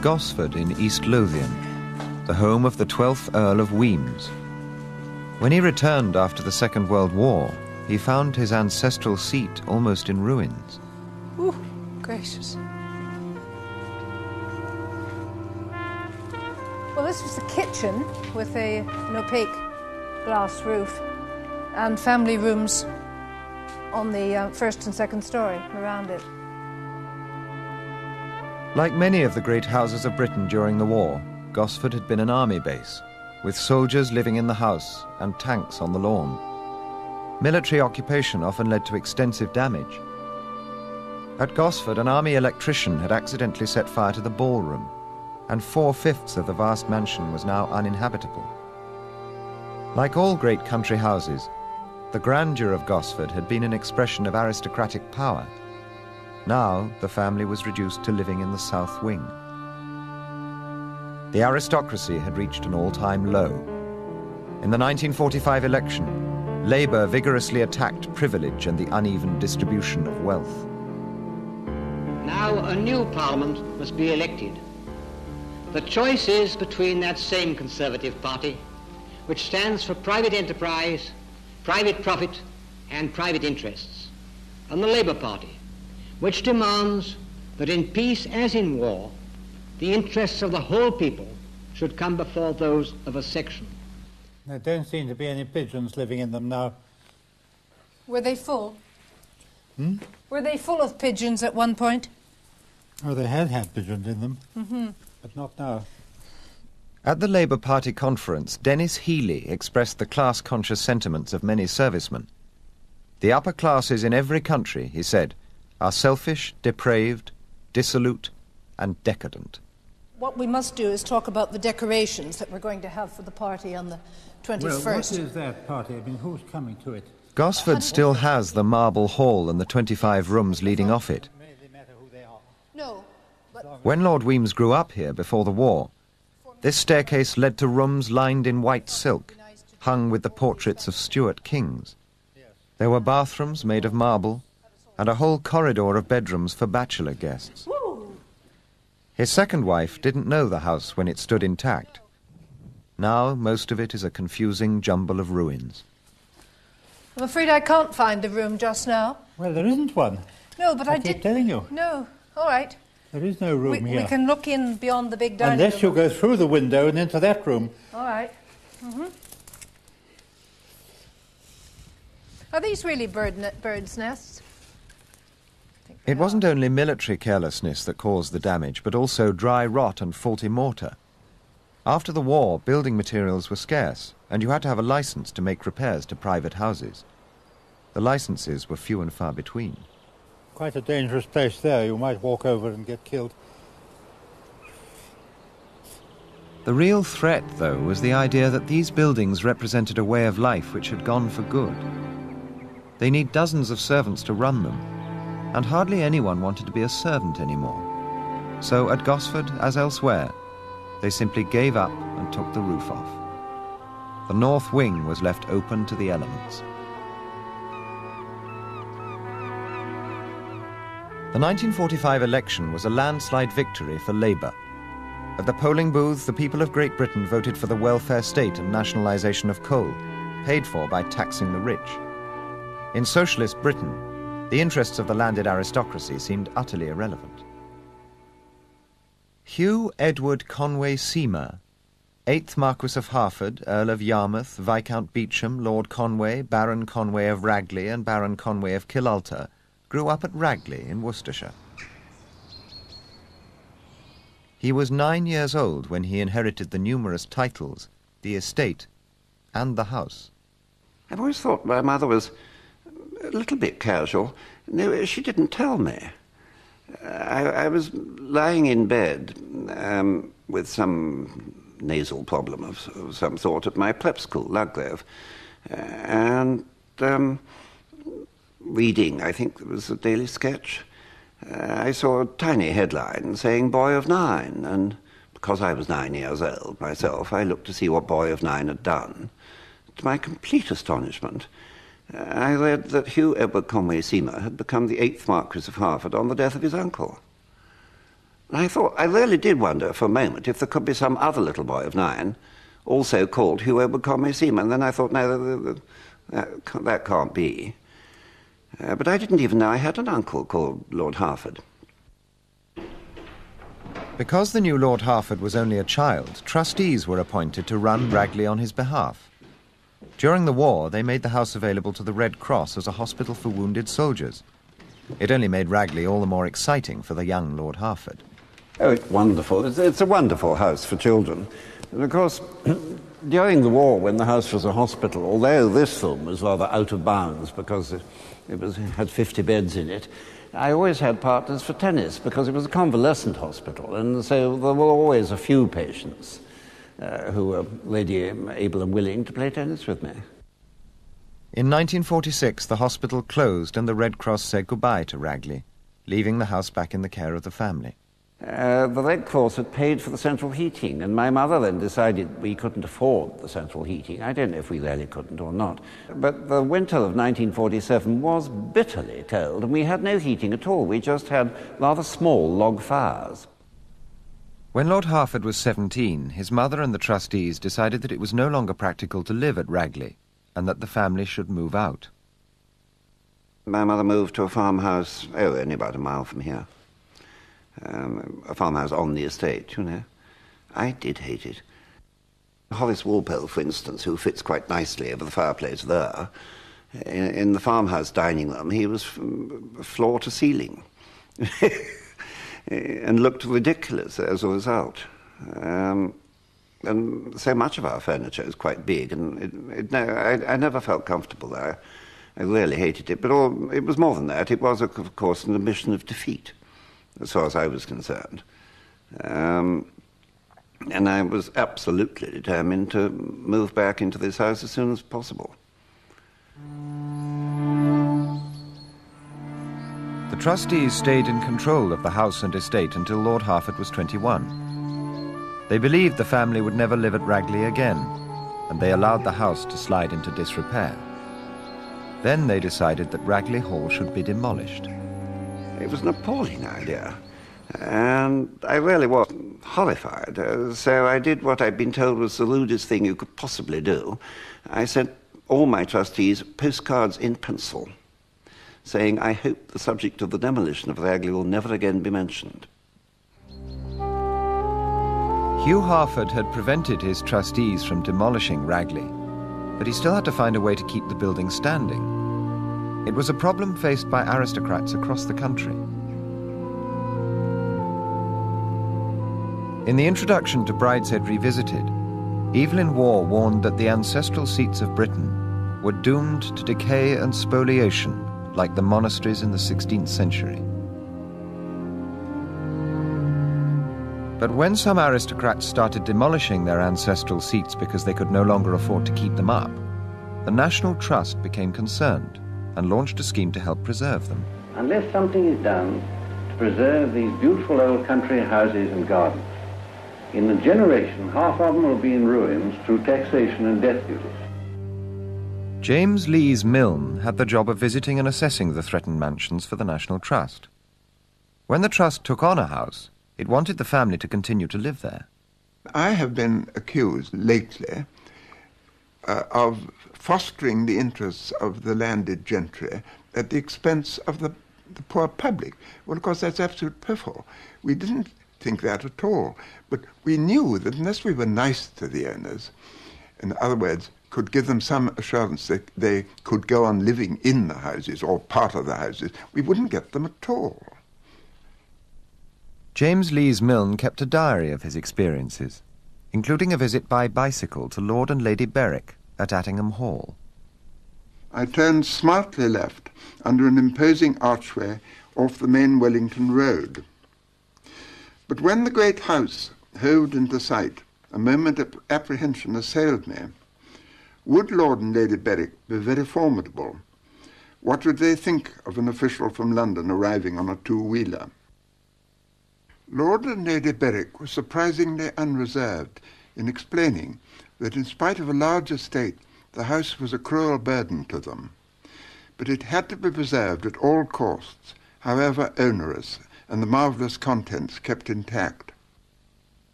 Gosford in East Lothian, the home of the 12th Earl of Wemyss. When he returned after the Second World War, he found his ancestral seat almost in ruins. Ooh, gracious. Well, this was the kitchen with an opaque glass roof and family rooms on the first and second story around it. Like many of the great houses of Britain during the war, Gosford had been an army base, with soldiers living in the house and tanks on the lawn. Military occupation often led to extensive damage. At Gosford, an army electrician had accidentally set fire to the ballroom, and 4/5 of the vast mansion was now uninhabitable. Like all great country houses, the grandeur of Gosford had been an expression of aristocratic power. Now, the family was reduced to living in the south wing. The aristocracy had reached an all-time low. In the 1945 election, Labour vigorously attacked privilege and the uneven distribution of wealth. Now a new parliament must be elected. The choice is between that same Conservative Party, which stands for private enterprise, private profit and private interests, and the Labour Party, which demands that in peace as in war, the interests of the whole people should come before those of a section. There don't seem to be any pigeons living in them now. Were they full? Hmm? Were they full of pigeons at one point? Oh, they had pigeons in them, but not now. At the Labour Party conference, Dennis Healey expressed the class-conscious sentiments of many servicemen. The upper classes in every country, he said, are selfish, depraved, dissolute, and decadent. What we must do is talk about the decorations that we're going to have for the party on the 21st. Well, what is that party? I mean, who's coming to it? Gosford still has the marble hall and the 25 rooms leading off it. No, but When Lord Wemyss grew up here before the war, this staircase led to rooms lined in white silk, hung with the portraits of Stuart kings. There were bathrooms made of marble, and a whole corridor of bedrooms for bachelor guests. His second wife didn't know the house when it stood intact. Now most of it is a confusing jumble of ruins. I'm afraid I can't find the room just now. Well, there isn't one. No, but I keep did... telling you. No, all right. There is no room here. We can look in beyond the big dining room. Unless you go through the window and into that room. All right. Are these really birds' nests? It wasn't only military carelessness that caused the damage, but also dry rot and faulty mortar. After the war, building materials were scarce, and you had to have a license to make repairs to private houses. The licenses were few and far between. Quite a dangerous place there. You might walk over and get killed. The real threat, though, was the idea that these buildings represented a way of life which had gone for good. They need dozens of servants to run them, and hardly anyone wanted to be a servant anymore. So at Gosford, as elsewhere, they simply gave up and took the roof off. The north wing was left open to the elements. The 1945 election was a landslide victory for Labour. At the polling booth, the people of Great Britain voted for the welfare state and nationalisation of coal, paid for by taxing the rich. In socialist Britain, the interests of the landed aristocracy seemed utterly irrelevant. Hugh Edward Conway Seymour, 8th Marquess of Hertford, Earl of Yarmouth, Viscount Beauchamp, Lord Conway, Baron Conway of Ragley and Baron Conway of Killalter, grew up at Ragley in Worcestershire. He was 9 years old when he inherited the numerous titles, the estate, and the house. I've always thought my mother was a little bit casual. No, she didn't tell me. I was lying in bed with some nasal problem of some sort at my prep school, Ludgrove, and reading, I think it was a daily sketch. I saw a tiny headline saying Boy of 9, and because I was 9 years old myself, I looked to see what Boy of 9 had done. To my complete astonishment, I read that Hugh Edward Conway Seymour had become the 8th Marquess of Hertford on the death of his uncle. And I really did wonder for a moment if there could be some other little boy of 9, also called Hoi Polloi. And then I thought, no, that can't be. But I didn't even know I had an uncle called Lord Hertford. Because the new Lord Hertford was only a child, trustees were appointed to run Ragley on his behalf. During the war, they made the house available to the Red Cross as a hospital for wounded soldiers. It only made Ragley all the more exciting for the young Lord Hertford. Oh, it's wonderful. It's a wonderful house for children. And of course, during the war, when the house was a hospital, although this film was rather out of bounds because it had 50 beds in it, I always had partners for tennis because it was a convalescent hospital, and so there were always a few patients who were ready, able and willing to play tennis with me. In 1946, the hospital closed and the Red Cross said goodbye to Ragley, leaving the house back in the care of the family. The Red Cross had paid for the central heating, and my mother then decided we couldn't afford the central heating. I don't know if we really couldn't or not. But the winter of 1947 was bitterly cold, and we had no heating at all. We just had rather small log fires. When Lord Hertford was 17, his mother and the trustees decided that it was no longer practical to live at Ragley, and that the family should move out. My mother moved to a farmhouse, only about a mile from here. A farmhouse on the estate, you know. I did hate it. Horace Walpole, for instance, who fits quite nicely over the fireplace there, in the farmhouse dining room, he was floor to ceiling and looked ridiculous as a result. And so much of our furniture is quite big, and I never felt comfortable there. I really hated it, but it was more than that. It was, of course, an admission of defeat, as far as I was concerned. And I was absolutely determined to move back into this house as soon as possible. The trustees stayed in control of the house and estate until Lord Hertford was 21. They believed the family would never live at Ragley again, and they allowed the house to slide into disrepair. Then they decided that Ragley Hall should be demolished. It was an appalling idea, and I really was horrified. So I did what I'd been told was the rudest thing you could possibly do. I sent all my trustees postcards in pencil, saying, I hope the subject of the demolition of Ragley will never again be mentioned. Hugh Hertford had prevented his trustees from demolishing Ragley, but he still had to find a way to keep the building standing. It was a problem faced by aristocrats across the country. In the introduction to Brideshead Revisited, Evelyn Waugh warned that the ancestral seats of Britain were doomed to decay and spoliation like the monasteries in the 16th century. But when some aristocrats started demolishing their ancestral seats because they could no longer afford to keep them up, the National Trust became concerned and launched a scheme to help preserve them. Unless something is done to preserve these beautiful old country houses and gardens, in a generation, half of them will be in ruins through taxation and death duties. James Lees Milne had the job of visiting and assessing the threatened mansions for the National Trust. When the Trust took on a house, it wanted the family to continue to live there. I have been accused lately of fostering the interests of the landed gentry at the expense of the poor public. Well, of course, that's absolute piffle. We didn't think that at all. But we knew that unless we were nice to the owners, in other words, could give them some assurance that they could go on living in the houses or part of the houses, we wouldn't get them at all. James Lees Milne kept a diary of his experiences, including a visit by bicycle to Lord and Lady Berwick at Attingham Hall. I turned smartly left under an imposing archway off the main Wellington Road. But when the great house hove into sight, a moment of apprehension assailed me. Would Lord and Lady Berwick be very formidable? What would they think of an official from London arriving on a two-wheeler? Lord and Lady Berwick were surprisingly unreserved in explaining that in spite of a large estate, the house was a cruel burden to them. But it had to be preserved at all costs, however onerous, and the marvellous contents kept intact.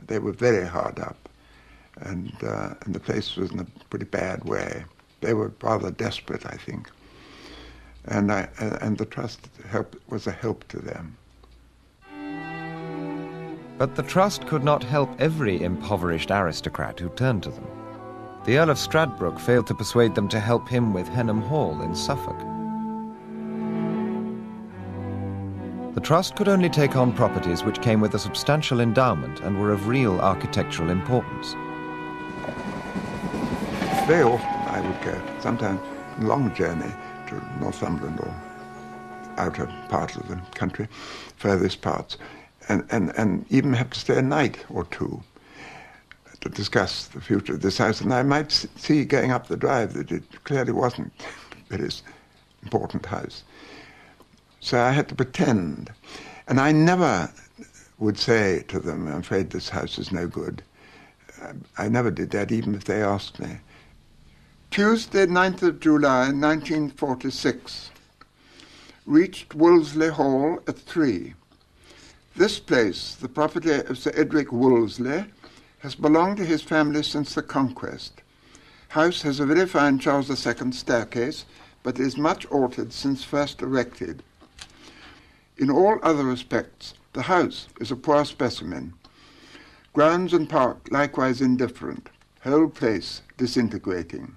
They were very hard up, and the place was in a pretty bad way. They were rather desperate, I think, and the trust was a help to them. But the trust could not help every impoverished aristocrat who turned to them. The Earl of Stradbroke failed to persuade them to help him with Henham Hall in Suffolk. The trust could only take on properties which came with a substantial endowment and were of real architectural importance. Very often I would go, sometimes a long journey to Northumberland or outer part of the country, furthest parts, and even have to stay a night or two to discuss the future of this house. And I might see going up the drive that it clearly wasn't a very important house. So I had to pretend. And I never would say to them, I'm afraid this house is no good. I never did that, even if they asked me. Tuesday, 9th of July, 1946. Reached Wolseley Hall at 3. This place, the property of Sir Edric Wolseley, has belonged to his family since the Conquest. House has a very fine Charles II staircase, but is much altered since first erected. In all other respects, the house is a poor specimen. Grounds and park likewise indifferent, whole place disintegrating.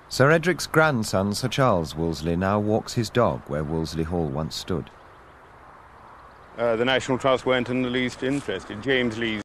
Sir Edric's grandson, Sir Charles Wolseley, now walks his dog where Wolseley Hall once stood. The National Trust weren't in the least interested. James Lee's